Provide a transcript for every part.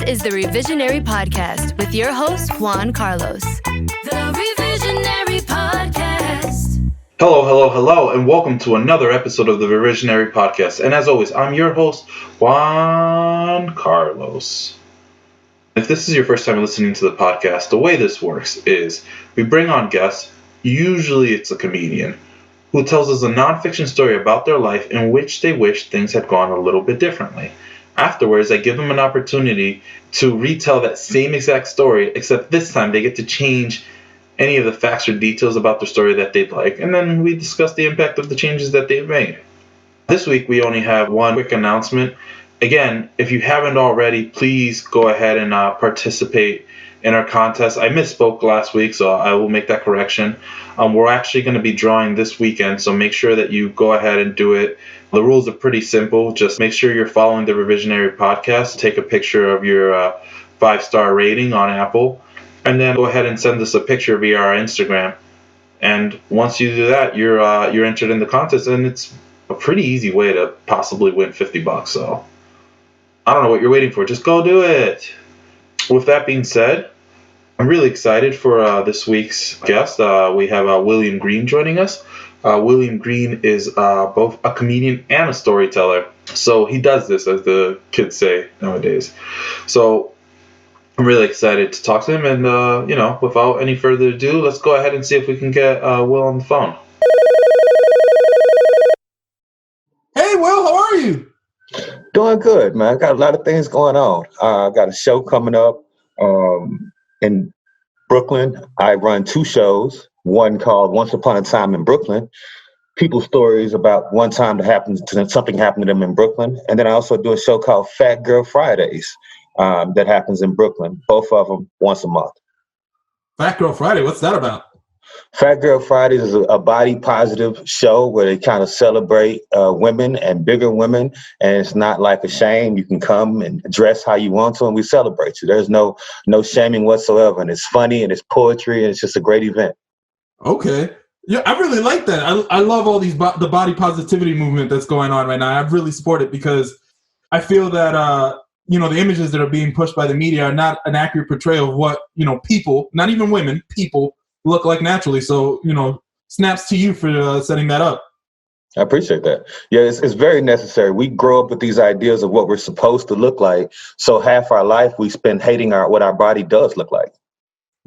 is the Revisionary Podcast with your host, Juan Carlos. The Revisionary Podcast. Hello, and welcome to another episode of the Revisionary Podcast. And as always, I'm your host, Juan Carlos. If this is your first time listening to the podcast, the way this works is we bring on guests, usually it's a comedian, who tells us a nonfiction story about their life in which they wish things had gone a little bit differently. Afterwards, I give them an opportunity to retell that same exact story, except this time they get to change any of the facts or details about their story that they'd like, and then we discuss the impact of the changes that they've made. This week, we only have one quick announcement. Again, if you haven't already, please go ahead and participate in our contest. I misspoke last week, so I will make that correction. We're actually going to be drawing this weekend, so make sure that you go ahead and do it. The rules are pretty simple. Just make sure you're following the Revisionary Podcast. Take a picture of your 5-star rating on Apple, and then go ahead and send us a picture via our Instagram. And once you do that, you're entered in the contest, and it's a pretty easy way to possibly win $50. So I don't know what you're waiting for. Just go do it. With that being said, I'm really excited for this week's guest. We have William Green joining us. William Green is both a comedian and a storyteller. So he does this, as the kids say nowadays. So I'm really excited to talk to him. And, without any further ado, let's go ahead and see if we can get Will on the phone. Hey, Will, how are you? Doing good, man. I got a lot of things going on. I got a show coming up in Brooklyn. I run 2 shows. One called Once Upon a Time in Brooklyn. People's stories about one time something happened to them in Brooklyn. And then I also do a show called Fat Girl Fridays that happens in Brooklyn. Both of them once a month. Fat Girl Friday, what's that about? Fat Girl Fridays is a body positive show where they kind of celebrate women and bigger women, and it's not like a shame. You can come and dress how you want to, and we celebrate you. There's no shaming whatsoever, and it's funny and it's poetry, and it's just a great event. Okay, yeah, I really like that. I love all these the body positivity movement that's going on right now. I really support it because I feel that the images that are being pushed by the media are not an accurate portrayal of what people, not even women, people look like naturally. So, snaps to you for setting that up. I appreciate that. Yeah, it's very necessary. We grow up with these ideas of what we're supposed to look like. So half our life we spend hating what our body does look like.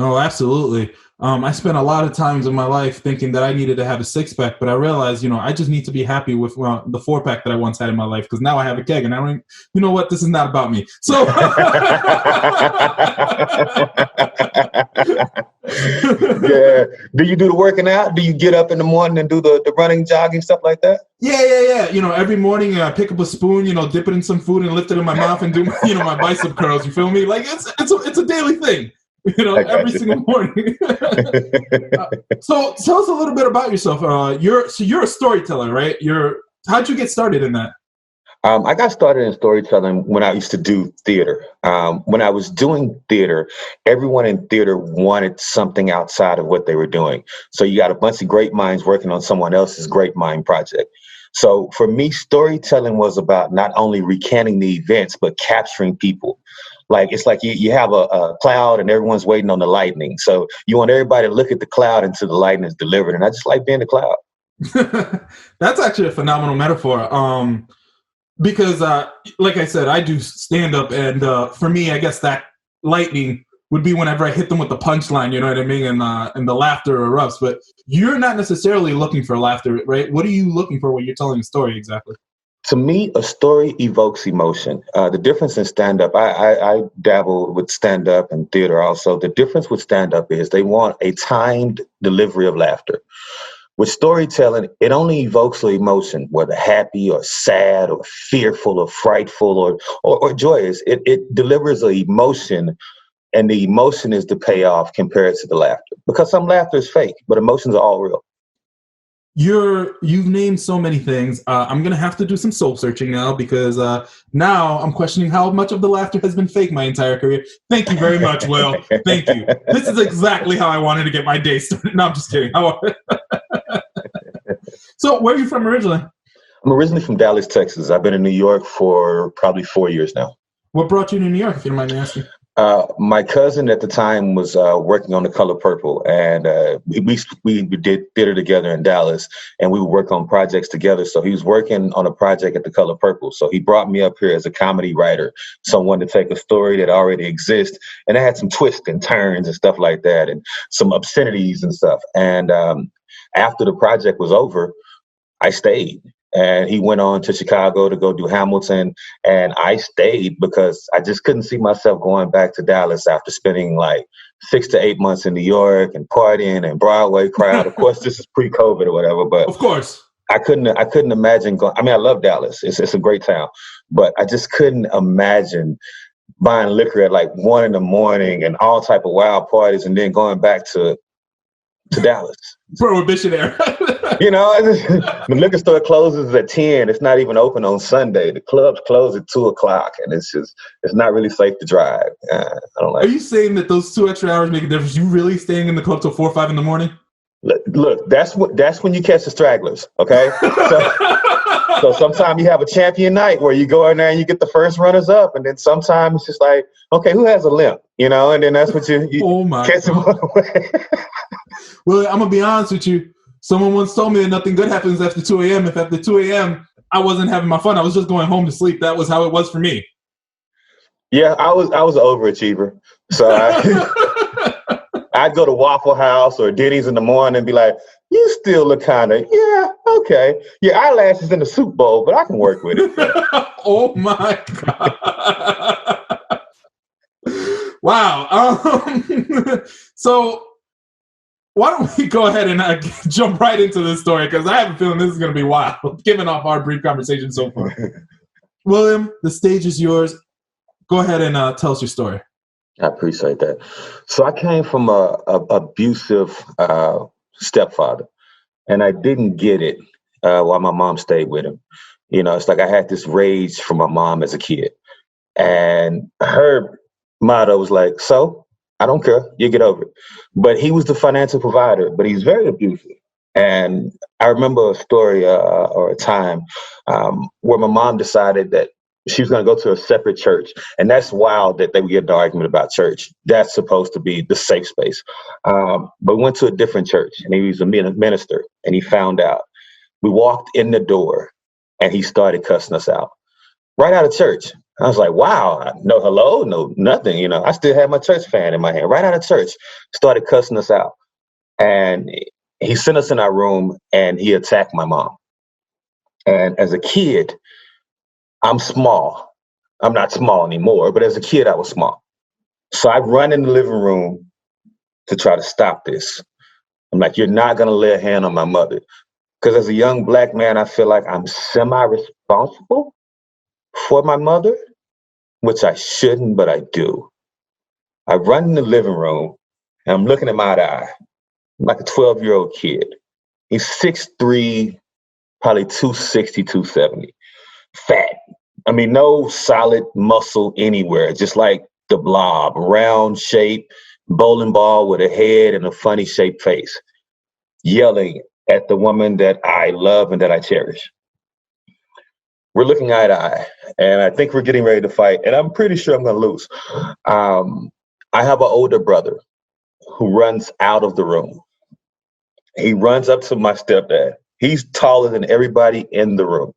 Oh, absolutely. I spent a lot of times in my life thinking that I needed to have a 6-pack, but I realized, I just need to be happy with the 4-pack that I once had in my life, because now I have a keg, and I don't, you know what? This is not about me. So, yeah. Do you do the working out? Do you get up in the morning and do the running, jogging, stuff like that? Yeah. Every morning I pick up a spoon, dip it in some food and lift it in my mouth and do, my bicep curls. You feel me? Like it's a daily thing. Every single morning. So tell us a little bit about yourself. You're a storyteller, right? How'd you get started in that? I got started in storytelling when I used to do theater. When I was doing theater, everyone in theater wanted something outside of what they were doing. So you got a bunch of great minds working on someone else's great mind project. So for me, storytelling was about not only recanting the events, but capturing people. Like, it's like you have a cloud and everyone's waiting on the lightning. So you want everybody to look at the cloud until the lightning is delivered. And I just like being the cloud. That's actually a phenomenal metaphor. Because like I said, I do stand up, and for me, I guess that lightning would be whenever I hit them with the punchline, you know what I mean? And the laughter erupts. But you're not necessarily looking for laughter, right? What are you looking for when you're telling a story exactly? To me, a story evokes emotion. The difference in stand-up, I dabble with stand-up and theater also. The difference with stand-up is they want a timed delivery of laughter. With storytelling, it only evokes an emotion, whether happy or sad or fearful or frightful or joyous. It delivers an emotion, and the emotion is the payoff compared to the laughter. Because some laughter is fake, but emotions are all real. You've named so many things. I'm going to have to do some soul searching now, because now I'm questioning how much of the laughter has been fake my entire career. Thank you very much, Will. Thank you. This is exactly how I wanted to get my day started. No, I'm just kidding. So where are you from originally? I'm originally from Dallas, Texas. I've been in New York for probably 4 years now. What brought you to New York, if you don't mind me asking? My cousin at the time was working on The Color Purple, and we did theater together in Dallas, and we would work on projects together. So he was working on a project at The Color Purple. So he brought me up here as a comedy writer, someone to take a story that already exists, and it had some twists and turns and stuff like that, and some obscenities and stuff. And after the project was over, I stayed. And he went on to Chicago to go do Hamilton. And I stayed because I just couldn't see myself going back to Dallas after spending like 6 to 8 months in New York and partying and Broadway crowd. Of course, this is pre-COVID or whatever, but Of course. I couldn't imagine going. I mean, I love Dallas. It's a great town, but I just couldn't imagine buying liquor at like 1 a.m. and all type of wild parties and then going back to Dallas. Prohibition era. You know, the liquor store closes at 10. It's not even open on Sunday. The clubs close at 2:00, and it's not really safe to drive. I don't like. Are you saying that those 2 extra hours make a difference? You really staying in the club till 4 or 5 in the morning? Look, that's when you catch the stragglers. Okay, so sometimes you have a champion night where you go in there and you get the first runners up, and then sometimes it's just like, okay, who has a limp? You know, and then that's what you Oh my catch them on the way. Well, I'm gonna be honest with you. Someone once told me that nothing good happens after 2 a.m. If after 2 a.m. I wasn't having my fun, I was just going home to sleep. That was how it was for me. Yeah, I was an overachiever. So I'd go to Waffle House or Denny's in the morning and be like, you still look kind of, yeah, okay. Your eyelashes in the soup bowl, but I can work with it. Oh my God. Wow. So why don't we go ahead and jump right into this story, because I have a feeling this is going to be wild, given off our brief conversation so far. William, the stage is yours. Go ahead and tell us your story. I appreciate that. So I came from a abusive stepfather, and I didn't get it while my mom stayed with him. You know, it's like I had this rage from my mom as a kid, and her motto was like, so I don't care, you get over it. But he was the financial provider, but he's very abusive. And I remember a story or a time where my mom decided that she was going to go to a separate church. And that's wild that they would get an argument about church. That's supposed to be the safe space. But we went to a different church, and he was a minister, and he found out. We walked in the door, and he started cussing us out right out of church. I was like, wow, no hello, no nothing. You know, I still had my church fan in my hand, right out of church, started cussing us out. And he sent us in our room, and he attacked my mom. And as a kid, I'm small. I'm not small anymore, but as a kid, I was small. So I run in the living room to try to stop this. I'm like, you're not going to lay a hand on my mother. Because as a young Black man, I feel like I'm semi-responsible for my mother, which I shouldn't, but I do. I run in the living room, and I'm looking at my eye. I'm like a 12-year-old kid. He's 6'3", probably 260, 270. Fat. I mean, no solid muscle anywhere, just like the blob, round shape, bowling ball with a head and a funny shaped face, yelling at the woman that I love and that I cherish. We're looking eye to eye, and I think we're getting ready to fight, and I'm pretty sure I'm going to lose. I have an older brother who runs out of the room. He runs up to my stepdad. He's taller than everybody in the room.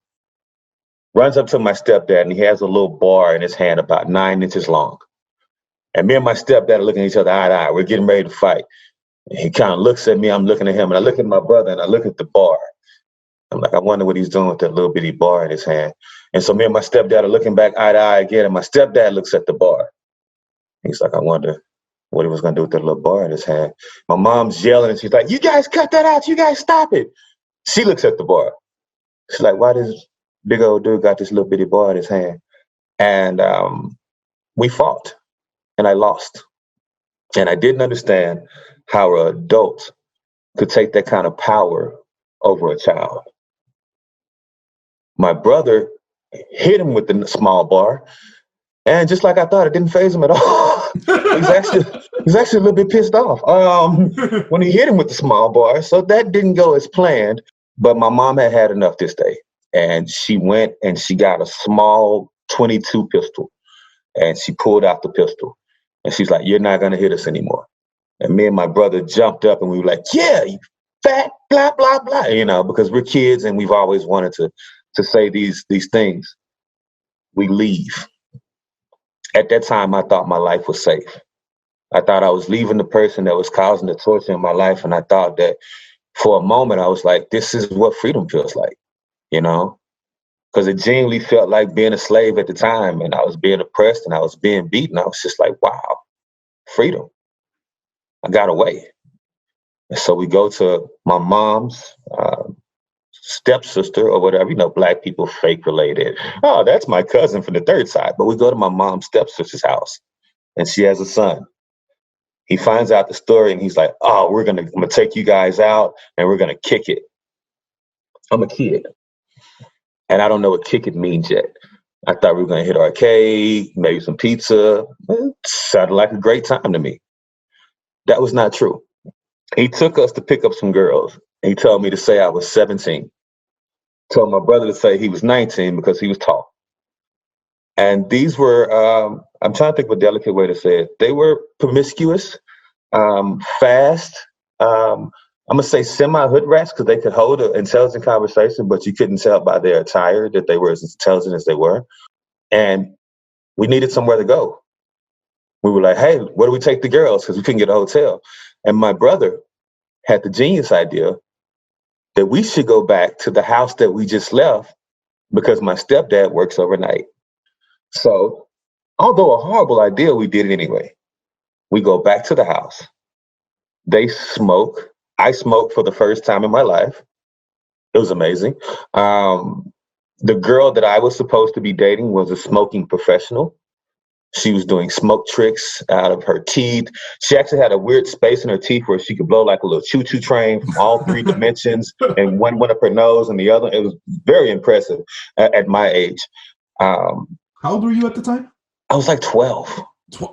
Runs up to my stepdad, and he has a little bar in his hand about 9 inches long. And me and my stepdad are looking at each other eye to eye. We're getting ready to fight. And he kind of looks at me. I'm looking at him, and I look at my brother, and I look at the bar. I'm like, I wonder what he's doing with that little bitty bar in his hand. And so me and my stepdad are looking back eye to eye again, and my stepdad looks at the bar. He's like, I wonder what he was going to do with that little bar in his hand. My mom's yelling, and she's like, you guys cut that out. You guys stop it. She looks at the bar. She's like, why does big old dude got this little bitty bar in his hand? And we fought, and I lost. And I didn't understand how an adult could take that kind of power over a child. My brother hit him with the small bar, and just like I thought, it didn't faze him at all. He's actually a little bit pissed off when he hit him with the small bar. So that didn't go as planned. But my mom had enough this day, and she went and she got a small .22 pistol, And she pulled out the pistol. And she's like, "You're not going to hit us anymore." And me and my brother jumped up and we were like, "Yeah, you fat, blah, blah, blah," because we're kids and we've always wanted to say these things. We leave. At that time, I thought my life was safe. I thought I was leaving the person that was causing the torture in my life. And I thought that for a moment, I was like, this is what freedom feels like, because it genuinely felt like being a slave at the time. And I was being oppressed and I was being beaten. I was just like, wow, freedom. I got away. And so we go to my mom's stepsister or whatever, Black people fake related. Oh, that's my cousin from the third side. But we go to my mom's stepsister's house and she has a son. He finds out the story and he's like, "Oh, I'm gonna take you guys out and we're gonna kick it." I'm a kid and I don't know what kick it means yet. I thought we were gonna hit arcade, maybe some pizza. It sounded like a great time to me. That was not true. He took us to pick up some girls. And he told me to say I was 17. Told my brother to say he was 19 because he was tall. And these were, I'm trying to think of a delicate way to say it. They were promiscuous, fast. I'm gonna say semi-hood rats because they could hold an intelligent conversation, but you couldn't tell by their attire that they were as intelligent as they were. And we needed somewhere to go. We were like, "Hey, where do we take the girls?" Because we couldn't get a hotel. And my brother had the genius idea that we should go back to the house that we just left because my stepdad works overnight. So, although a horrible idea, we did it anyway. We go back to the house. They smoke. I smoked for the first time in my life. It was amazing. The girl that I was supposed to be dating was a smoking professional. She was doing smoke tricks out of her teeth. She actually had a weird space in her teeth where she could blow like a little choo-choo train from all three dimensions, and one went up her nose and the other. It was very impressive at my age. How old were you at the time? I was like 12.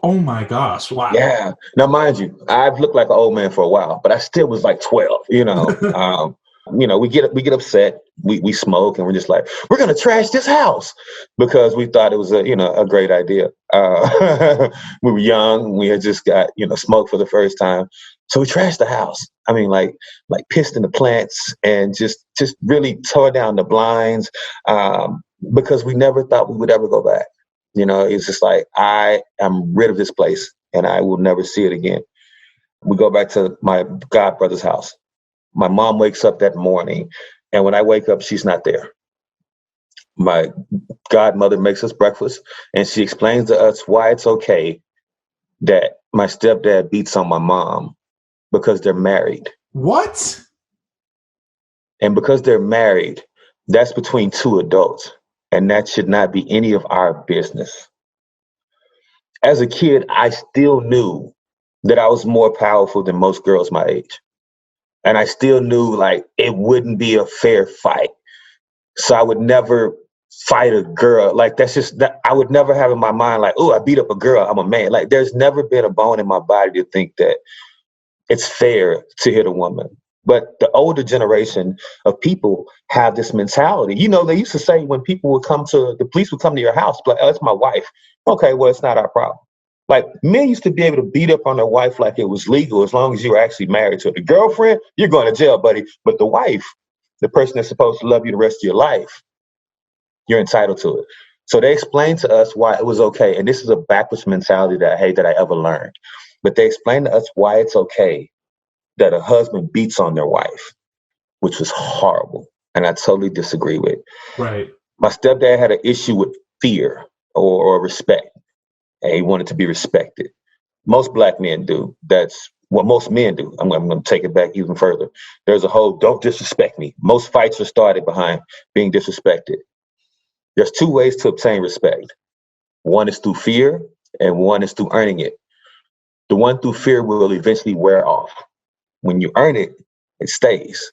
Oh my gosh! Wow. Yeah. Now, mind you, I've looked like an old man for a while, but I still was like 12. We get upset. We smoke, and we're just like, we're gonna trash this house because we thought it was a great idea. We were young. We had just got smoked for the first time, so we trashed the house. I mean, like pissed in the plants and just really tore down the blinds because we never thought we would ever go back. It's just like, I am rid of this place and I will never see it again. We go back to my godbrother's house. My mom wakes up that morning, and when I wake up, she's not there. My godmother makes us breakfast, and she explains to us why it's okay that my stepdad beats on my mom because they're married. What? And because they're married, that's between two adults, and that should not be any of our business. As a kid, I still knew that I was more powerful than most girls my age. And I still knew like it wouldn't be a fair fight. So I would never fight a girl. Like that's just that I would never have in my mind like, oh, I beat up a girl, I'm a man. Like there's never been a bone in my body to think that it's fair to hit a woman. But the older generation of people have this mentality. They used to say when people would the police would come to your house, like, "Oh, it's my wife." Okay, well, it's not our problem. Like men used to be able to beat up on their wife like it was legal as long as you were actually married to her. The girlfriend, you're going to jail, buddy. But the wife, the person that's supposed to love you the rest of your life, you're entitled to it. So they explained to us why it was okay. And this is a backwards mentality that I hate that I ever learned. But they explained to us why it's okay that a husband beats on their wife, which was horrible. And I totally disagree with. Right. My stepdad had an issue with fear or respect. And he wanted to be respected. Most Black men do. That's what most men do. I'm going to take it back even further. There's a whole don't disrespect me. Most fights are started behind being disrespected. There's two ways to obtain respect. One is through fear and one is through earning it. The one through fear will eventually wear off. When you earn it, it stays.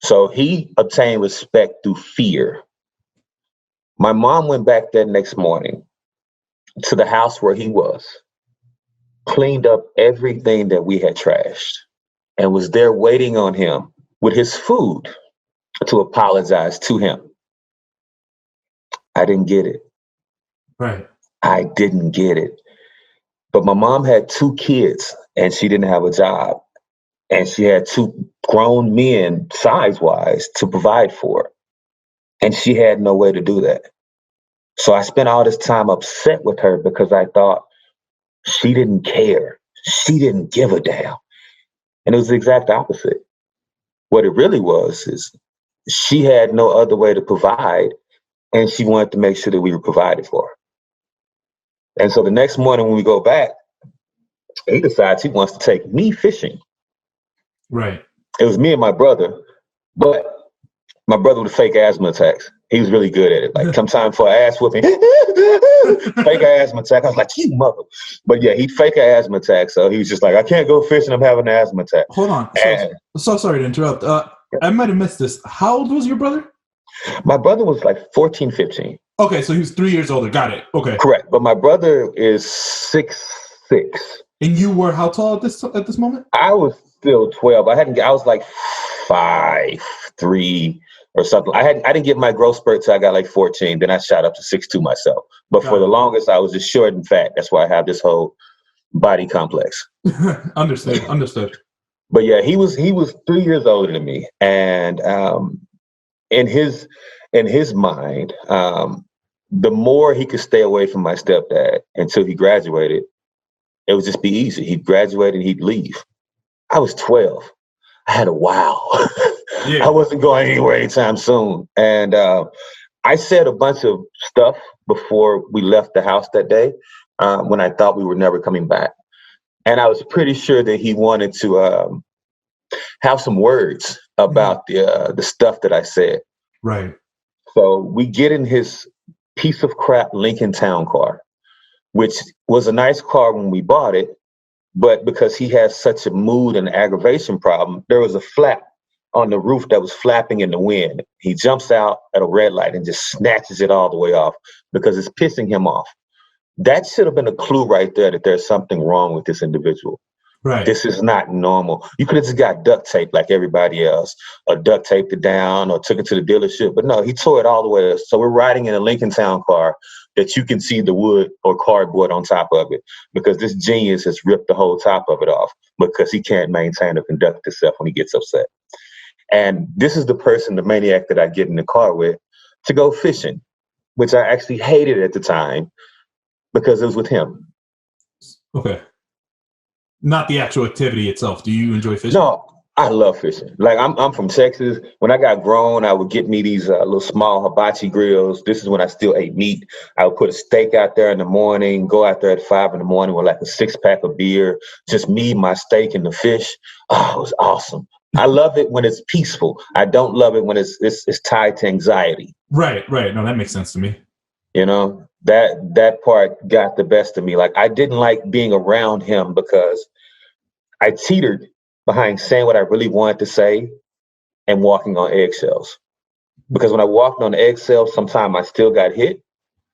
So he obtained respect through fear. My mom went back that next morning to the house where he was, cleaned up everything that we had trashed, and was there waiting on him with his food to apologize to him. I didn't get it. Right. I didn't get it. But my mom had 2 kids and she didn't have a job. And she had 2 grown men, size-wise, to provide for. And she had no way to do that. So I spent all this time upset with her because I thought she didn't care. She didn't give a damn. And it was the exact opposite. What it really was is she had no other way to provide, and she wanted to make sure that we were provided for. And so the next morning when we go back, he decides he wants to take me fishing. Right. It was me and my brother, but my brother with fake asthma attacks. He was really good at it. Like, come time for an ass whooping, fake asthma attack. I was like, you mother. But yeah, he'd fake an asthma attack. So he was just like, I can't go fishing. I'm having an asthma attack. Hold on. So sorry to interrupt. I might have missed this. How old was your brother? My brother was like 14, 15. Okay, so he was 3 years older. Got it. Okay. Correct. But my brother is 6'6". And you were how tall at this moment? I was still 12. I was like 5'3" or something. I didn't get my growth spurt till I got like 14. Then I shot up to 6'2" myself. But for the longest, I was just short and fat. That's why I have this whole body complex. Understood. But yeah, he was 3 years older than me, and in his mind, the more he could stay away from my stepdad until he graduated, it would just be easy. He'd graduate and he'd leave. I was 12. I had a wow. Yeah. I wasn't going anywhere anytime soon. And I said a bunch of stuff before we left the house that day when I thought we were never coming back. And I was pretty sure that he wanted to have some words about the stuff that I said. Right. So we get in his piece of crap Lincoln Town car, which was a nice car when we bought it. But because he has such a mood and aggravation problem, there was a flap on the roof that was flapping in the wind. He jumps out at a red light and just snatches it all the way off because it's pissing him off. That should have been a clue right there that there's something wrong with this individual. Right. This is not normal. You could have just got duct tape like everybody else, or duct taped it down, or took it to the dealership. But no, he tore it all the way up. So we're riding in a Lincoln Town car that you can see the wood or cardboard on top of it because this genius has ripped the whole top of it off because he can't maintain or conduct himself when he gets upset. And this is the person, the maniac that I get in the car with to go fishing, which I actually hated at the time because it was with him. Okay. Not the actual activity itself. Do you enjoy fishing? No, I love fishing. Like I'm from Texas. When I got grown, I would get me these little small hibachi grills. This is when I still ate meat. I would put a steak out there in the morning, go out there at 5 a.m. with like a 6-pack of beer, just me, my steak, and the fish. Oh, it was awesome. I love it when it's peaceful. I don't love it when it's tied to anxiety. Right. No, that makes sense to me. You know, that part got the best of me. Like I didn't like being around him because I teetered behind saying what I really wanted to say and walking on eggshells. Because when I walked on eggshells, sometimes I still got hit.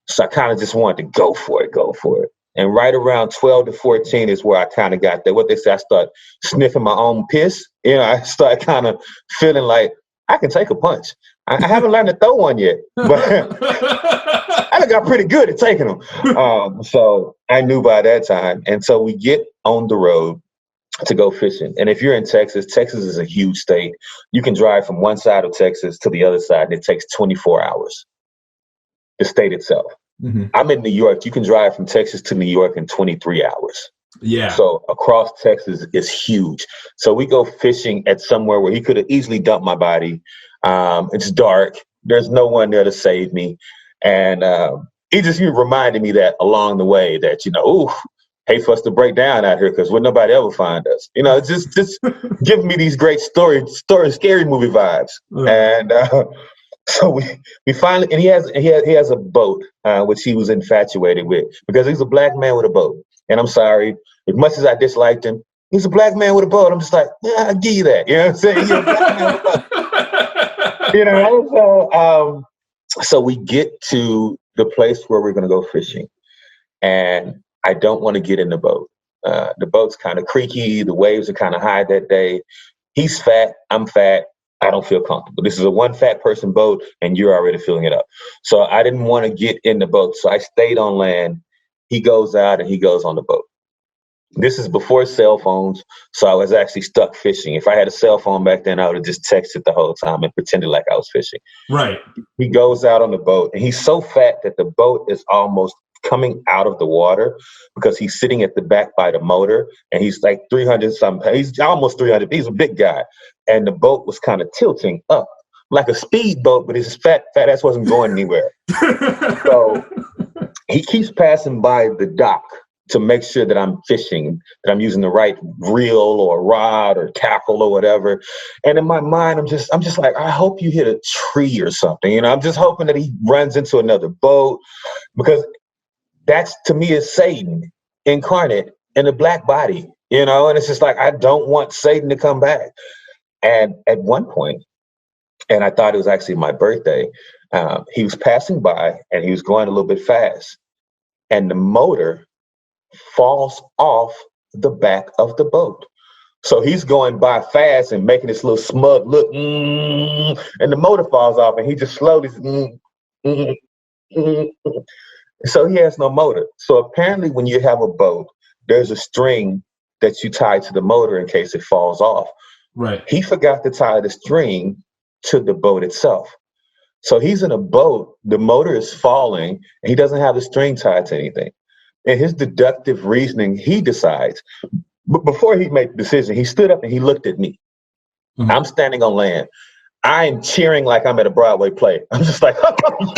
So I kind of just wanted to go for it. And right around 12 to 14 is where I kind of got there. What they say, I start sniffing my own piss. You know, I start kind of feeling like I can take a punch. I haven't learned to throw one yet, but I got pretty good at taking them. So I knew by that time. And so we get on the road to go fishing. And if you're in Texas, Texas is a huge state. You can drive from one side of Texas to the other side, and it takes 24 hours, the state itself. Mm-hmm. I'm in New York. You can drive from Texas to New York in 23 hours. Yeah. So across Texas is huge. So we go fishing at somewhere where he could have easily dumped my body. It's dark. There's no one there to save me. And he just reminded me that along the way that, hate for us to break down out here because would nobody ever find us. It's just giving me these great scary movie vibes. And so we finally, and he has a boat, which he was infatuated with because he's a black man with a boat. And I'm sorry, as much as I disliked him, he's a black man with a boat. I'm just like, yeah, I'll give you that. You know what I'm saying? You're a black man with a boat. So we get to the place where we're going to go fishing. And I don't want to get in the boat. The boat's kind of creaky. The waves are kind of high that day. He's fat. I'm fat. I don't feel comfortable. This is a one fat person boat and you're already filling it up. So I didn't want to get in the boat. So I stayed on land he goes out and he goes on the boat. This is before cell phones, so I was actually stuck fishing. If I had a cell phone back then, I would have just texted the whole time and pretended like I was fishing. Right. He goes out on the boat, and he's so fat that the boat is almost coming out of the water because he's sitting at the back by the motor, and he's like 300 something. He's almost 300. He's a big guy, and the boat was kind of tilting up like a speedboat, but his fat ass wasn't going anywhere. So he keeps passing by the dock to make sure that I'm fishing, that I'm using the right reel or rod or tackle or whatever. And in my mind, I'm just like, I hope you hit a tree or something. You know, I'm just hoping that he runs into another boat, because that's, to me, is Satan incarnate in a black body, you know? And it's just like, I don't want Satan to come back. And at one point, and I thought it was actually my birthday, he was passing by and he was going a little bit fast, and the motor falls off the back of the boat. So he's going by fast and making this little smug look, and the motor falls off, and he just slowly, so he has no motor. So apparently when you have a boat, there's a string that you tie to the motor in case it falls off. Right. He forgot to tie the string to the boat itself. So he's in a boat, the motor is falling, and he doesn't have the string tied to anything. In his deductive reasoning, he decides, but before he made the decision, he stood up and he looked at me. Mm-hmm. I'm standing on land. I'm cheering like I'm at a Broadway play. I'm just like, oh,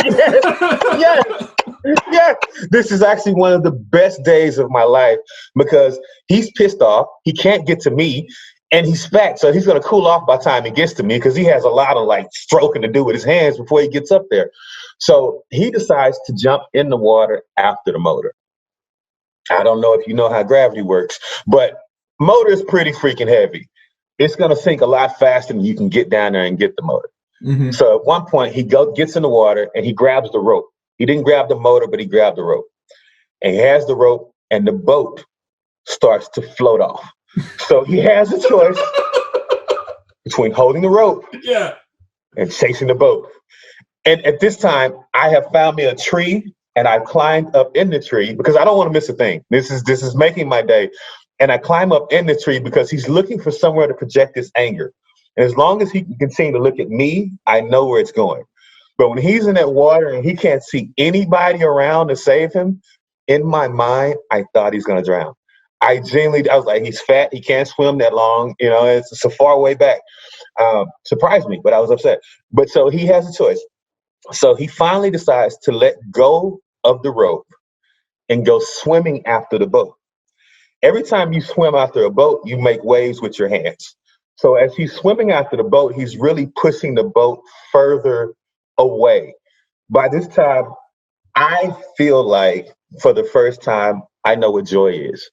yes. This is actually one of the best days of my life, because he's pissed off. He can't get to me, and he's fat, so he's going to cool off by the time he gets to me, because he has a lot of like stroking to do with his hands before he gets up there. So he decides to jump in the water after the motor. I don't know if you know how gravity works, but motor is pretty freaking heavy. It's going to sink a lot faster than you can get down there and get the motor. Mm-hmm. So at one point, he gets in the water and he grabs the rope. He didn't grab the motor, but he grabbed the rope. And he has the rope, and the boat starts to float off. So he has a choice between holding the rope and chasing the boat. And at this time, I have found me a tree, and I climbed up in the tree because I don't want to miss a thing. This is making my day. And I climb up in the tree because he's looking for somewhere to project his anger. And as long as he can continue to look at me, I know where it's going. But when he's in that water and he can't see anybody around to save him, in my mind, I thought he's going to drown. I was like, he's fat. He can't swim that long. You know, it's a far way back. Surprised me, but I was upset. But so he has a choice. So he finally decides to let go of the rope and go swimming after the boat. Every time you swim after a boat, you make waves with your hands. So as he's swimming after the boat, he's really pushing the boat further away. By this time, I feel like for the first time, I know what joy is,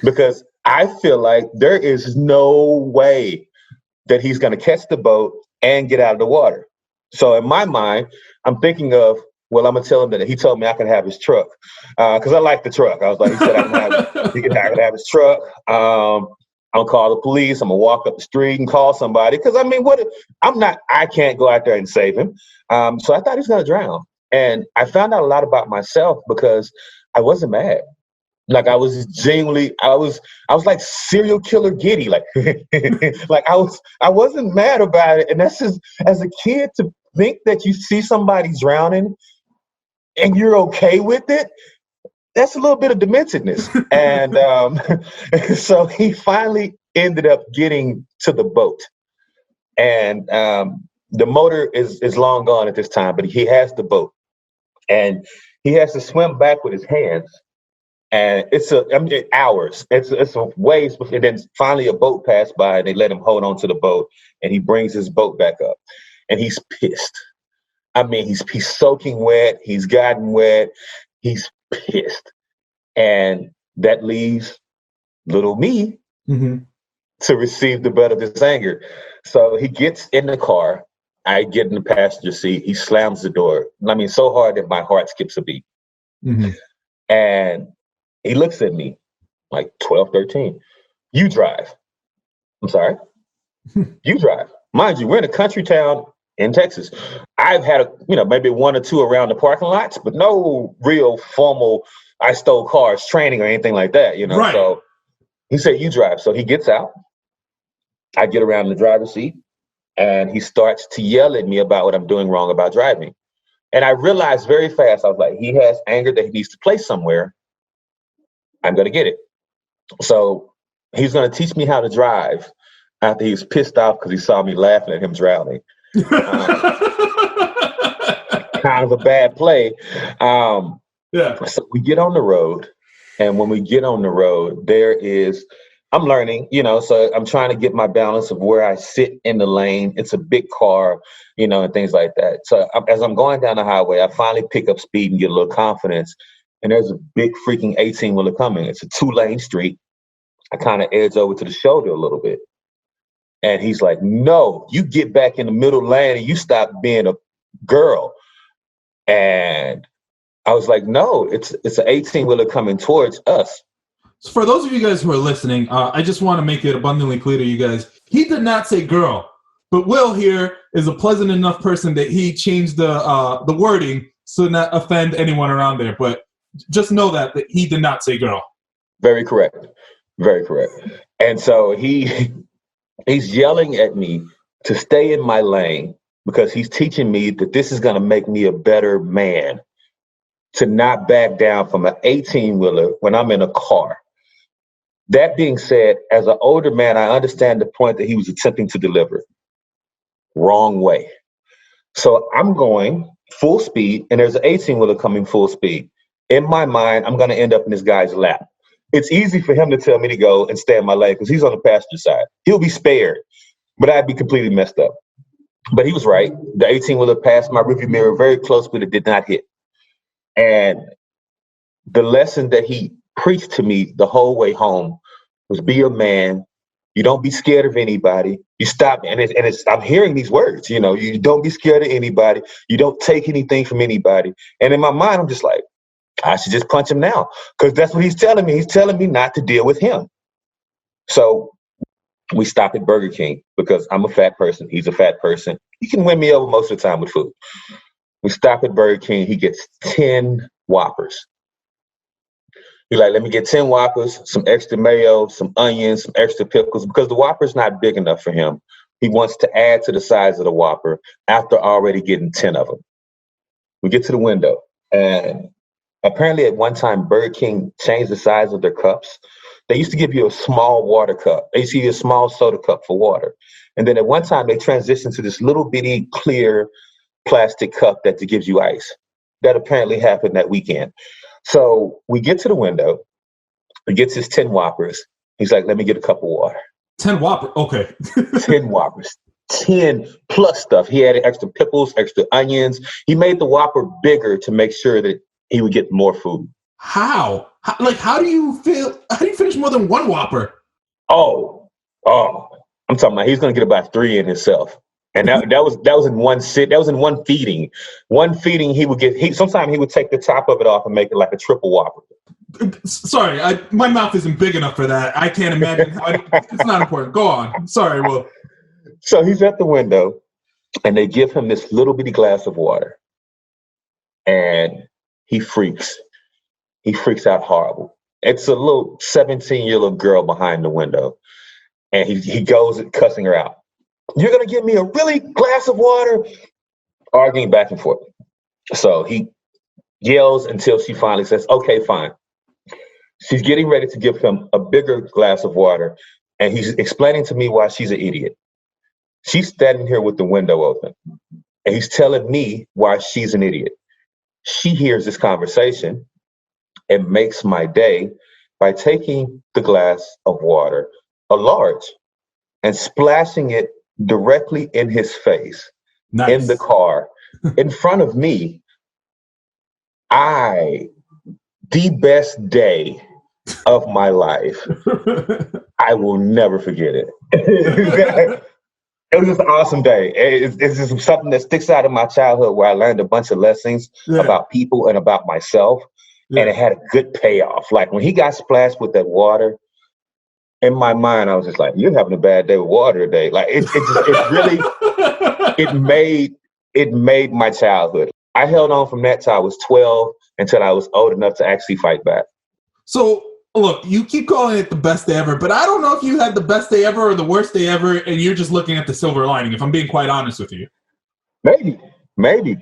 because I feel like there is no way that he's going to catch the boat and get out of the water. So in my mind, I'm thinking of, well, I'm going to tell him that he told me I can have his truck, because I like the truck. I was like, he said I can have his truck. I'll call the police. I'm going to walk up the street and call somebody. Because, I mean, I can't go out there and save him. So I thought he was going to drown. And I found out a lot about myself because I wasn't mad. Like I was like serial killer giddy. Like, like I wasn't mad about it. And that's just, as a kid, to think that you see somebody drowning and you're okay with it, that's a little bit of dementedness. And so he finally ended up getting to the boat. And the motor is long gone at this time, but he has the boat. And he has to swim back with his hands. And it's hours. It's a ways. And then finally a boat passed by, and they let him hold on to the boat, and he brings his boat back up. And he's pissed. I mean, he's soaking wet. He's gotten wet. He's pissed. And that leaves little me to receive the brunt of his anger. So he gets in the car. I get in the passenger seat. He slams the door. I mean, so hard that my heart skips a beat. And he looks at me like 12, 13. You drive. I'm sorry. You drive. Mind you, we're in a country town in Texas. I've had maybe one or two around the parking lots, but no real formal I stole cars training or anything like that, you know. Right. So he said, you drive. So he gets out. I get around in the driver's seat, and he starts to yell at me about what I'm doing wrong about driving. And I realized very fast, I was like, he has anger that he needs to place somewhere. I'm going to get it. So he's going to teach me how to drive after he was pissed off because he saw me laughing at him drowning. Kind of a bad play. Yeah. So we get on the road, and when we get on the road, I'm learning, you know, so I'm trying to get my balance of where I sit in the lane. It's a big car, you know, and things like that. So as I'm going down the highway, I finally pick up speed and get a little confidence. And there's a big freaking 18-wheeler coming. It's a 2-lane street. I kind of edge over to the shoulder a little bit. And he's like, no, you get back in the middle lane and you stop being a girl. And I was like, no, it's an 18-wheeler coming towards us. So for those of you guys who are listening, I just want to make it abundantly clear to you guys, he did not say girl, but Will here is a pleasant enough person that he changed the wording so not offend anyone around there. But just know that he did not say girl. Very correct. Very correct. And so he's yelling at me to stay in my lane because he's teaching me that this is going to make me a better man, to not back down from an 18-wheeler when I'm in a car. That being said, as an older man, I understand the point that he was attempting to deliver. Wrong way. So I'm going full speed, and there's an 18-wheeler coming full speed. In my mind, I'm going to end up in this guy's lap. It's easy for him to tell me to go and stay in my lane because he's on the passenger side. He'll be spared, but I'd be completely messed up. But he was right. The 18-wheeler passed my rearview mirror very close, but it did not hit. And the lesson that he preached to me the whole way home was be a man. You don't be scared of anybody. You stop. And I'm hearing these words, you know, you don't be scared of anybody. You don't take anything from anybody. And in my mind, I'm just like, I should just punch him now because that's what he's telling me. He's telling me not to deal with him. So we stop at Burger King because I'm a fat person. He's a fat person. He can win me over most of the time with food. We stop at Burger King. He gets 10 Whoppers. He's like, let me get 10 Whoppers, some extra mayo, some onions, some extra pickles, because the Whopper's not big enough for him. He wants to add to the size of the Whopper after already getting 10 of them. We get to the window, and apparently at one time, Burger King changed the size of their cups. They used to give you a small water cup. They used to give you a small soda cup for water. And then at one time, they transitioned to this little bitty clear plastic cup that gives you ice. That apparently happened that weekend. So we get to the window. He gets his 10 Whoppers. He's like, let me get a cup of water. 10 Whopper. Okay. 10 Whoppers. 10 plus stuff. He added extra pickles, extra onions. He made the Whopper bigger to make sure that he would get more food. How do you finish more than one Whopper? Oh, I'm talking about he's going to get about 3 in himself. And that was in one sit. That was in one feeding. One feeding he would get. Sometimes he would take the top of it off and make it like a triple Whopper. Sorry, my mouth isn't big enough for that. I can't imagine. It's not important. Go on. Sorry, Will. So he's at the window, and they give him this little bitty glass of water, and he freaks. He freaks out horrible. It's a little 17-year-old girl behind the window, and he goes cussing her out. You're going to give me a really glass of water? Arguing back and forth. So he yells until she finally says, okay, fine. She's getting ready to give him a bigger glass of water, and he's explaining to me why she's an idiot. She's standing here with the window open, and he's telling me why she's an idiot. She hears this conversation and makes my day by taking the glass of water, a large, and splashing it directly in his face. Nice. In the car, in front of me. The best day of my life. I will never forget it. It was just an awesome day. It's just something that sticks out in my childhood where I learned a bunch of lessons about people and about myself. And it had a good payoff. Like when he got splashed with that water, in my mind, I was just like, you're having a bad day with water today. Like it made my childhood. I held on from that till I was 12. until I was old enough to actually fight back. So, look, you keep calling it the best day ever, but I don't know if you had the best day ever or the worst day ever, and you're just looking at the silver lining, if I'm being quite honest with you. Maybe.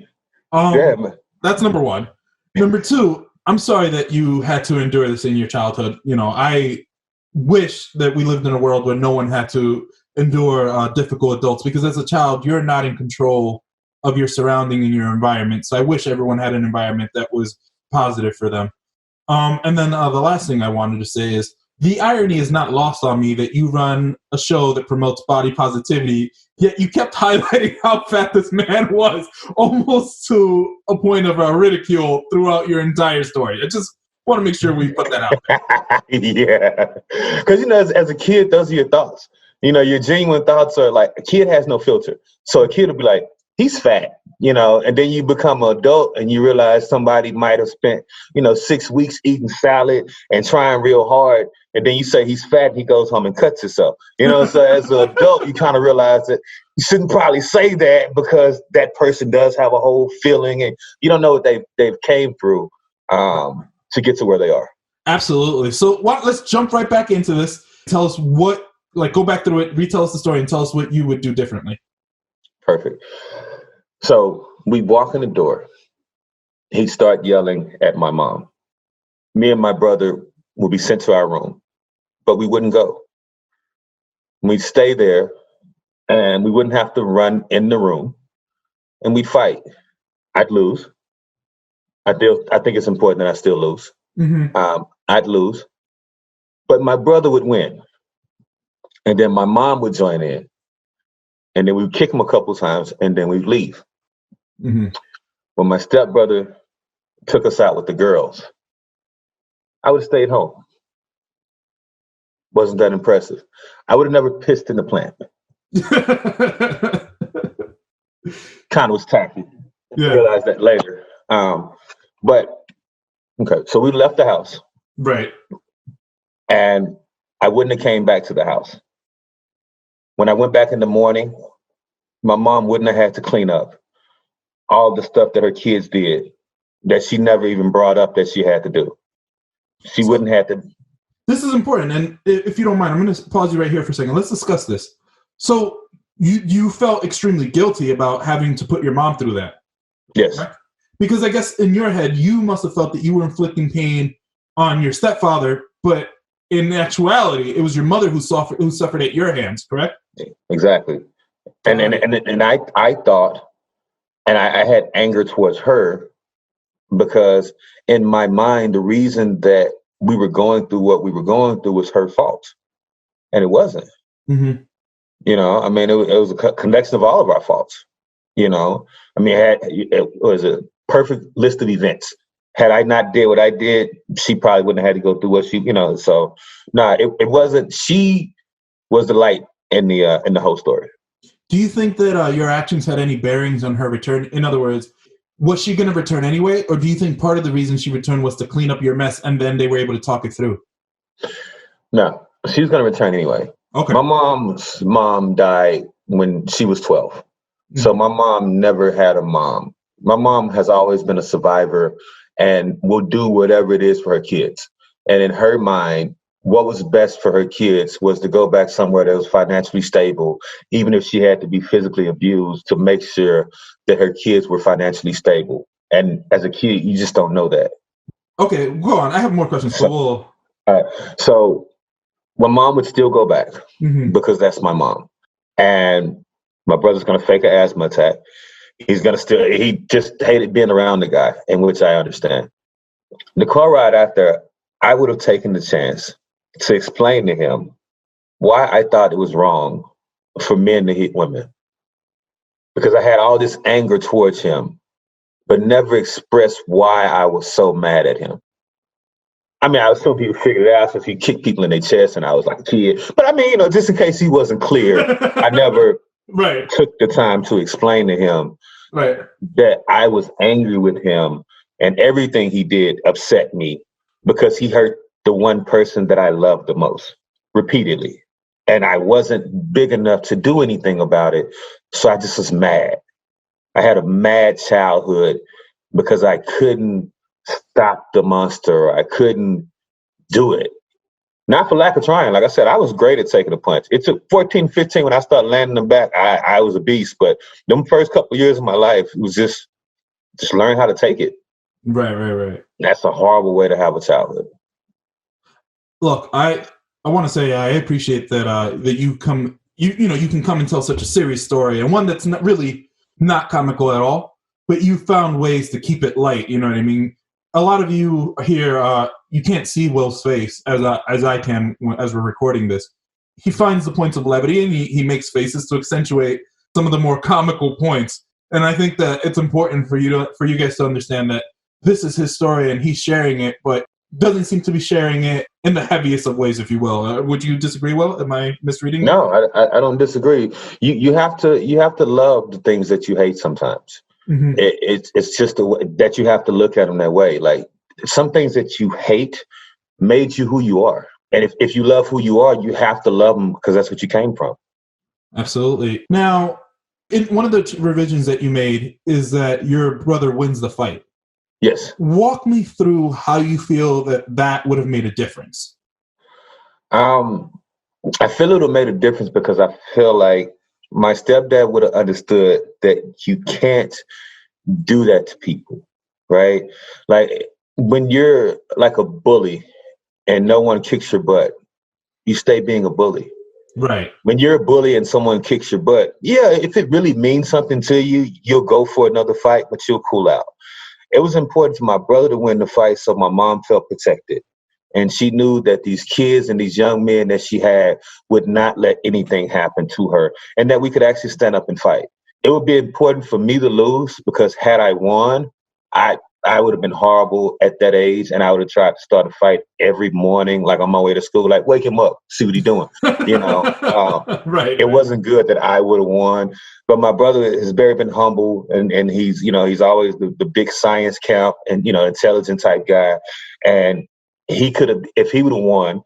Yeah. That's number one. Number two, I'm sorry that you had to endure this in your childhood. You know, I wish that we lived in a world where no one had to endure difficult adults, because as a child, you're not in control of your surrounding and your environment. So I wish everyone had an environment that was positive for them. And then the last thing I wanted to say is the irony is not lost on me that you run a show that promotes body positivity, yet you kept highlighting how fat this man was, almost to a point of ridicule throughout your entire story. I just want to make sure we put that out there. Yeah. Because, as a kid, those are your thoughts. Your genuine thoughts are like, a kid has no filter. So a kid will be like, he's fat, and then you become an adult and you realize somebody might have spent, 6 weeks eating salad and trying real hard. And then you say he's fat and he goes home and cuts himself. So as an adult, you kind of realize that you shouldn't probably say that, because that person does have a whole feeling and you don't know what they've came through to get to where they are. Absolutely. So let's jump right back into this. Tell us go back through it, retell us the story, and tell us what you would do differently. Perfect. So we walk in the door. He'd start yelling at my mom. Me and my brother would be sent to our room, but we wouldn't go. We'd stay there and we wouldn't have to run in the room, and we'd fight. I'd lose. I think it's important that I still lose. Mm-hmm. I'd lose, but my brother would win. And then my mom would join in. And then we'd kick him a couple times and then we'd leave. Mm-hmm. When my stepbrother took us out with the girls, I would have stayed home. Wasn't that impressive? I would have never pissed in the plant. Kind of was tacky. Yeah. Realized that later. But okay, so we left the house. Right. And I wouldn't have came back to the house. When I went back in the morning, my mom wouldn't have had to clean up all the stuff that her kids did that she never even brought up that she had to do. She wouldn't have to. This is important. And if you don't mind, I'm going to pause you right here for a second. Let's discuss this. So you felt extremely guilty about having to put your mom through that. Yes. Right? Because I guess in your head, you must have felt that you were inflicting pain on your stepfather, but in actuality, it was your mother who suffered at your hands, correct? Exactly. And I thought, and I had anger towards her, because in my mind, the reason that we were going through what we were going through was her fault. And it wasn't. Mm-hmm. It was a collection of all of our faults. It was a perfect list of events. Had I not did what I did, she probably wouldn't have had to go through what she, so it wasn't. She was the light in the whole story. Do you think that your actions had any bearings on her return? In other words, was she going to return anyway? Or do you think part of the reason she returned was to clean up your mess and then they were able to talk it through? No, she was going to return anyway. Okay. My mom's mom died when she was 12. Mm-hmm. So my mom never had a mom. My mom has always been a survivor and will do whatever it is for her kids. And in her mind, what was best for her kids was to go back somewhere that was financially stable, even if she had to be physically abused, to make sure that her kids were financially stable. And as a kid, you just don't know that. Okay, go on. I have more questions. So my mom would still go back, mm-hmm. because that's my mom. And my brother's going to fake an asthma attack. He just hated being around the guy, in which I understand. The car ride after, I would have taken the chance to explain to him why I thought it was wrong for men to hit women. Because I had all this anger towards him, but never expressed why I was so mad at him. I assume people figured it out since he kicked people in their chest and I was like a kid. But just in case he wasn't clear, I never took the time to explain to him that I was angry with him and everything he did upset me because he hurt the one person that I loved the most repeatedly. And I wasn't big enough to do anything about it. So I just was mad. I had a mad childhood because I couldn't stop the monster. I couldn't do it. Not for lack of trying. Like I said, I was great at taking a punch. It took 14, 15 when I started landing them back. I was a beast. But them first couple of years of my life, it was just learn how to take it. Right. That's a horrible way to have a childhood. Look, I want to say I appreciate that that you come you know you can come and tell such a serious story, and one that's not comical at all, but you found ways to keep it light. You know what I mean? A lot of you here, you can't see Will's face as I can as we're recording this. He finds the points of levity, and he makes faces to accentuate some of the more comical points. And I think that it's important for you guys to understand that this is his story, and he's sharing it, but doesn't seem to be sharing it in the heaviest of ways, if you will. Would you disagree, Will? Am I misreading? No, I don't disagree. You have to love the things that you hate sometimes. Mm-hmm. It's just that you have to look at them that way. Like some things that you hate made you who you are. And if you love who you are, you have to love them because that's what you came from. Absolutely. Now, in one of the revisions that you made is that your brother wins the fight. Yes. Walk me through how you feel that would have made a difference. I feel it would have made a difference because I feel like my stepdad would have understood that you can't do that to people, right? Like when you're like a bully and no one kicks your butt, you stay being a bully. Right. When you're a bully and someone kicks your butt, yeah, if it really means something to you, you'll go for another fight, but you'll cool out. It was important for my brother to win the fight so my mom felt protected. And she knew that these kids and these young men that she had would not let anything happen to her and that we could actually stand up and fight. It would be important for me to lose because had I won, I would have been horrible at that age, and I would have tried to start a fight every morning, like on my way to school, like wake him up, see what he's doing. You know, right. It wasn't good that I would have won, but my brother has very been humble, and he's always the big science camp and intelligent type guy, and he could have, if he would have won,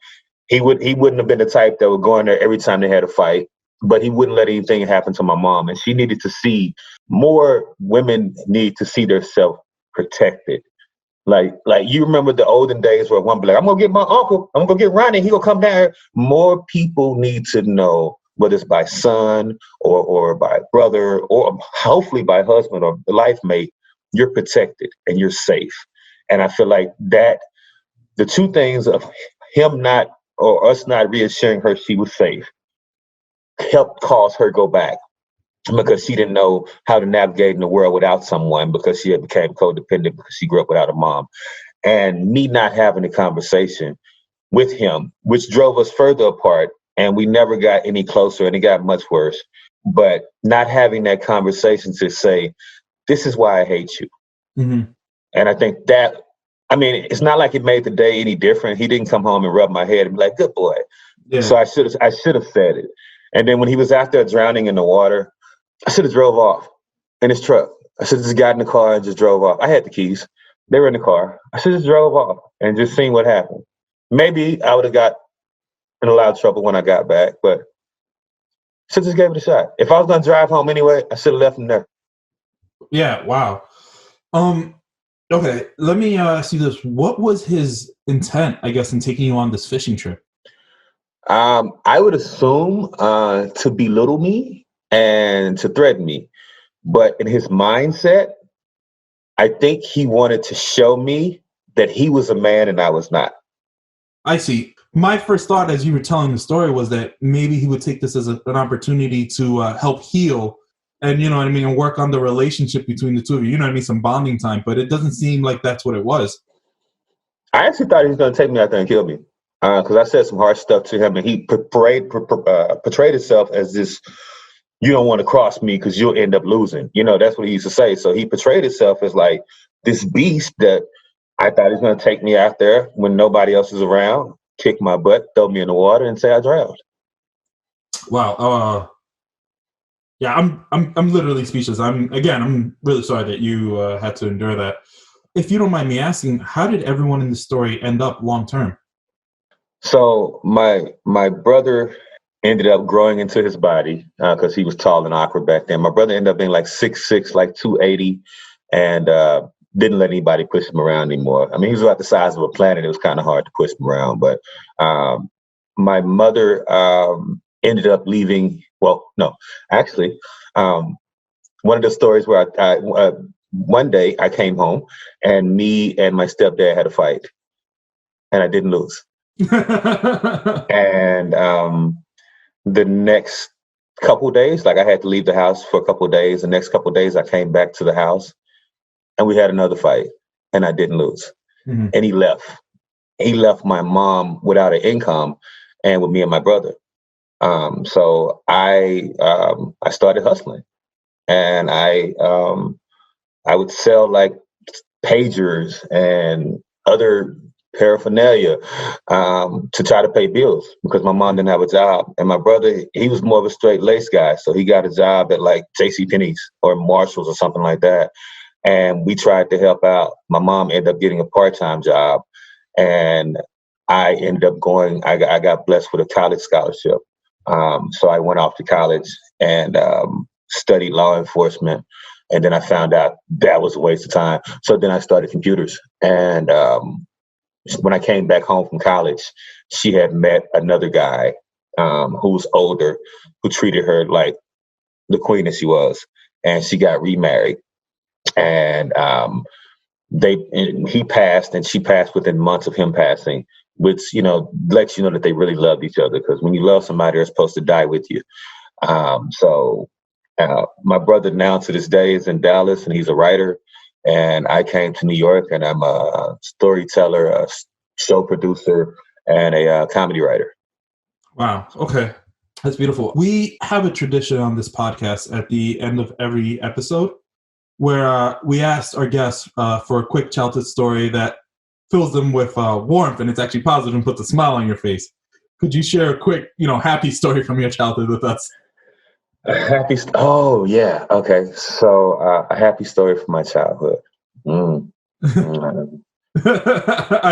he wouldn't have been the type that would go in there every time they had a fight. But he wouldn't let anything happen to my mom, and she needed to see more women need to see themselves protected. Like you remember the olden days where one be like, I'm gonna get my uncle, I'm gonna get Ronnie, he gonna come down here. More people need to know, whether it's by son or by brother or hopefully by husband or life mate, you're protected and you're safe. And I feel like that the two things of him not or us not reassuring her she was safe helped cause her go back because she didn't know how to navigate in the world without someone because she had became codependent because she grew up without a mom. And me not having a conversation with him, which drove us further apart, and we never got any closer and it got much worse. But not having that conversation to say, this is why I hate you. Mm-hmm. And I think that, it's not like it made the day any different. He didn't come home and rub my head and be like, good boy. Yeah. So I should have said it. And then when he was out there drowning in the water, I should have drove off in his truck. I should have just got in the car and just drove off. I had the keys. They were in the car. I should have just drove off and just seen what happened. Maybe I would have got in a lot of trouble when I got back, but I should have just gave it a shot. If I was going to drive home anyway, I should have left him there. Yeah, wow. Okay, let me ask you this. What was his intent, I guess, in taking you on this fishing trip? I would assume to belittle me and to threaten me. But in his mindset, I think he wanted to show me that he was a man and I was not. I see. My first thought as you were telling the story was that maybe he would take this as an opportunity to help heal and, and work on the relationship between the two of you, some bonding time. But it doesn't seem like that's what it was. I actually thought he was going to take me out there and kill me because I said some harsh stuff to him and he portrayed himself as this, you don't want to cross me because you'll end up losing. That's what he used to say. So he portrayed himself as like this beast that I thought he was going to take me out there when nobody else is around, kick my butt, throw me in the water, and say I drowned. Wow. Yeah, I'm literally speechless. I'm really sorry that you had to endure that. If you don't mind me asking, how did everyone in the story end up long term? So my brother ended up growing into his body because he was tall and awkward back then. My brother ended up being like 6'6", like 280. And didn't let anybody push him around anymore. I mean, he was about the size of a planet. It was kind of hard to push him around. But my mother ended up leaving. Well, no, actually, one of the stories where one day I came home and me and my stepdad had a fight, and I didn't lose. And the next couple of days, like I had to leave the house for a couple of days. The next couple of days, I came back to the house, and we had another fight, and I didn't lose. Mm-hmm. And he left. He left my mom without an income, and with me and my brother. So I started hustling, and I would sell like pagers and other paraphernalia to try to pay bills because my mom didn't have a job. And my brother, he was more of a straight lace guy. So he got a job at like JCPenney's or Marshall's or something like that. And we tried to help out. My mom ended up getting a part-time job, and I ended up going, I got blessed with a college scholarship. So I went off to college and studied law enforcement. And then I found out that was a waste of time. So then I started computers. And when I came back home from college, she had met another guy who was older, who treated her like the queen that she was. And she got remarried. And he passed and she passed within months of him passing, which, lets you know that they really loved each other. Because when you love somebody, they're supposed to die with you. So my brother now to this day is in Dallas, and he's a writer. And I came to New York, and I'm a storyteller, a show producer, and a comedy writer. Wow. Okay. That's beautiful. We have a tradition on this podcast at the end of every episode where we asked our guests for a quick childhood story that fills them with warmth, and it's actually positive and puts a smile on your face. Could you share a quick, happy story from your childhood with us? Oh, yeah. Okay. So a happy story from my childhood. I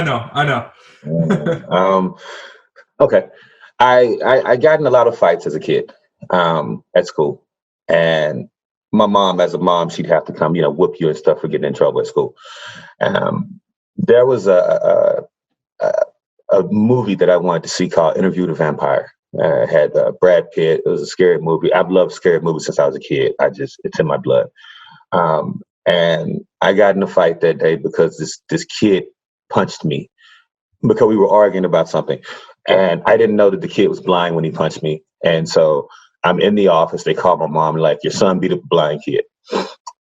know. Okay. I got in a lot of fights as a kid at school. And my mom, as a mom, she'd have to come, whoop you and stuff for getting in trouble at school. There was a movie that I wanted to see called Interview with a Vampire. It had Brad Pitt. It was a scary movie. I've loved scary movies since I was a kid. It's in my blood. And I got in a fight that day because this kid punched me because we were arguing about something. And I didn't know that the kid was blind when he punched me. And so I'm in the office. They call my mom, like, your son beat up a blind kid.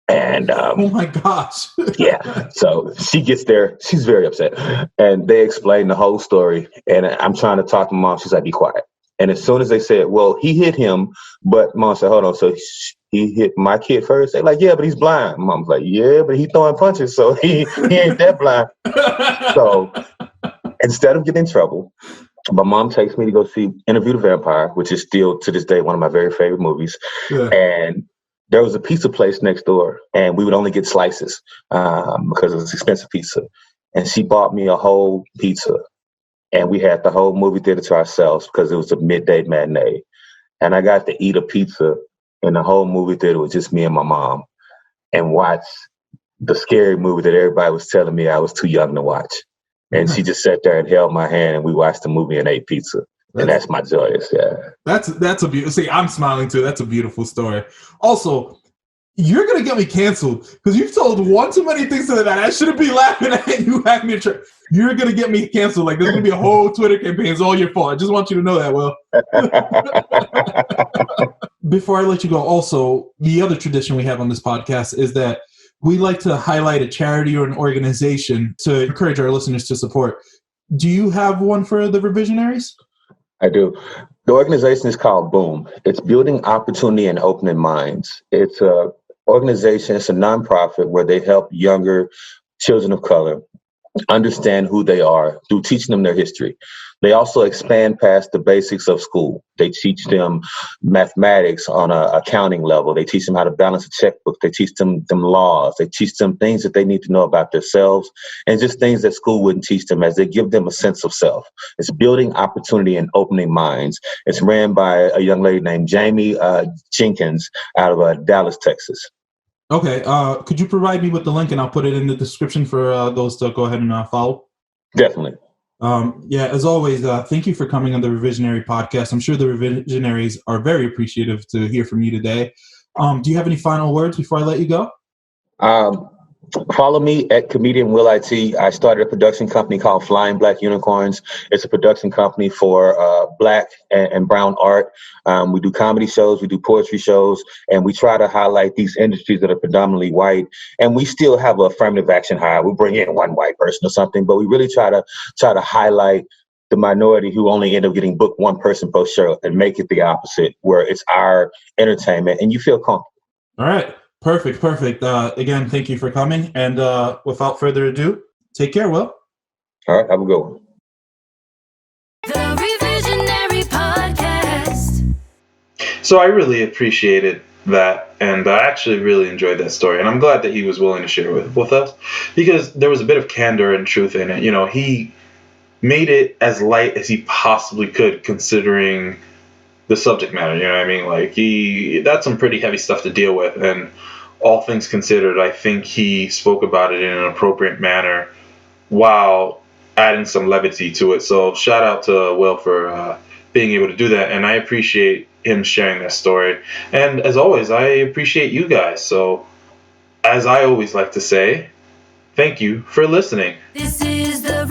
And oh my gosh. Yeah. So she gets there. She's very upset. And they explain the whole story. And I'm trying to talk to mom. She's like, be quiet. And as soon as they said, well, he hit him, but mom said, hold on. So he hit my kid first? They're like, yeah, but he's blind. Mom's like, yeah, but he's throwing punches. So he ain't that blind. So instead of getting in trouble, my mom takes me to go see Interview with a Vampire, which is still to this day one of my very favorite movies. Yeah. And there was a pizza place next door, and we would only get slices because it was expensive pizza. And she bought me a whole pizza, and we had the whole movie theater to ourselves because it was a midday matinee. And I got to eat a pizza, and the whole movie theater was just me and my mom, and watch the scary movie that everybody was telling me I was too young to watch. And she just sat there and held my hand, and we watched the movie and ate pizza. And that's my joyous, yeah. That's a beautiful. See, I'm smiling too. That's a beautiful story. Also, you're gonna get me canceled because you've told one too many things to that. I shouldn't be laughing at you. You're gonna get me canceled. Like there's gonna be a whole Twitter campaign. It's all your fault. I just want you to know that, Will. Before I let you go, also the other tradition we have on this podcast is that we like to highlight a charity or an organization to encourage our listeners to support. Do you have one for the Revisionaries? I do. The organization is called BOOM. It's Building Opportunity and Opening Minds. It's a organization, it's a nonprofit where they help younger children of color understand who they are through teaching them their history. They also expand past the basics of school. They teach them mathematics on an accounting level. They teach them how to balance a checkbook. They teach them laws. They teach them things that they need to know about themselves and just things that school wouldn't teach them as they give them a sense of self. It's Building Opportunity and Opening Minds. It's ran by a young lady named Jamie Jenkins out of Dallas, Texas. Okay. Could you provide me with the link, and I'll put it in the description for those to go ahead and follow? Definitely. Yeah, as always, thank you for coming on the Revisionary podcast. I'm sure the Revisionaries are very appreciative to hear from you today. Do you have any final words before I let you go? Um, Follow me at Comedian Will IT. I started a production company called Flying Black Unicorns. It's a production company for Black and brown art. We do comedy shows, we do poetry shows, and we try to highlight these industries that are predominantly white. And we still have a affirmative action hire. We bring in one white person or something, but we really try to highlight the minority who only end up getting booked one person per show and make it the opposite, where it's our entertainment and you feel comfortable. All right. Perfect. Again, thank you for coming. And without further ado, take care, Will. All right, have a good one. The Revisionary Podcast. So I really appreciated that, and I actually really enjoyed that story, and I'm glad that he was willing to share with us, because there was a bit of candor and truth in it. He made it as light as he possibly could, considering the subject matter. You know what I mean? Like, that's some pretty heavy stuff to deal with, and all things considered, I think he spoke about it in an appropriate manner while adding some levity to it. So shout out to Will for being able to do that, and I appreciate him sharing that story. And as always, I appreciate you guys. So, as I always like to say, thank you for listening. This is the